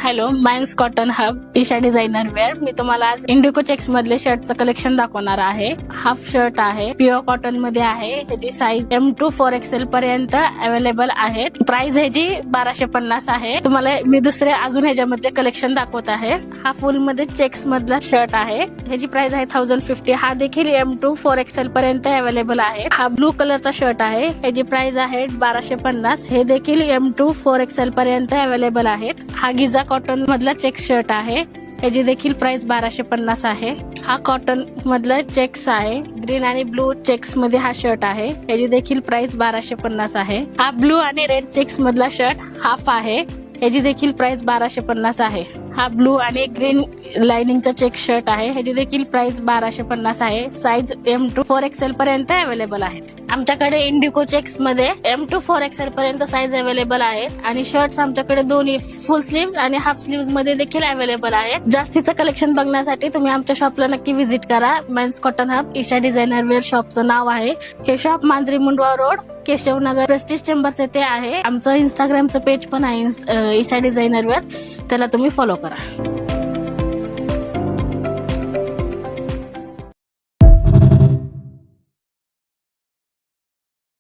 Hello, men's cotton hub, Isha designer wear. मी तुम्हाला आज इंडिको चेक्स मधले शर्टचं कलेक्शन दाखवणार आहे. हाफ शर्ट आहे, प्युअर कॉटन मध्ये आहे. ह्याची साईज M2 4XL पर्यंत अवेलेबल आहे. प्राइस ह्याची 1250 आहे. तुम्हाला मी दुसरे अजून ह्याच्यामध्ये कलेक्शन दाखवत आहे. हा फुल मध्ये चेक्स मधला शर्ट आहे. ह्याची प्राइस आहे 1050. हा देखील M2 4XL पर्यंत अवेलेबल आहे. हा ब्लू कलरचा शर्ट आहे. ह्याची प्राइस आहे 1250. हे देखील M2 4XL पर्यंत अवेलेबल आहेत. हा गिझा कॉटन मधला चेक्स शर्ट आहे. याची देखील प्राइस 1250 आहे. हा कॉटन मधला चेक्स आहे. ग्रीन आणि ब्लू चेक्स मध्ये हा शर्ट आहे. याची देखील प्राइस 1250 आहे. हा ब्लू आणि रेड चेक्स मधला शर्ट हाफ आहे. याची देखील प्राइस 1250 आहे. हा ब्लू आणि ग्रीन लाइनिंगचा चेक शर्ट आहे. ह्याची देखील प्राइस 1250 आहे. साईज M2 4XL पर्यंत अवेलेबल आहेत. आमच्याकडे इंडिको चेक्स मध्ये M2 4XL पर्यंत साईज अवेलेबल आहेत आणि शर्ट्स आमच्याकडे दोन्ही फुल स्लीव्ह आणि हाफ स्लीव्ह मध्ये देखील अवेलेबल आहेत. जास्तीचं कलेक्शन बघण्यासाठी तुम्ही आमच्या शॉपला नक्की व्हिजिट करा. Men's cotton hub, Isha designer wear शॉपचं नाव आहे. हे shop Manjari Mundhwa road, Keshavnagar, prestige chambers येथे आहे. आमचं इंस्टाग्रामचं पेज पण आहे ईशा डिझायनर वेअर, त्याला तुम्ही फॉलो करा.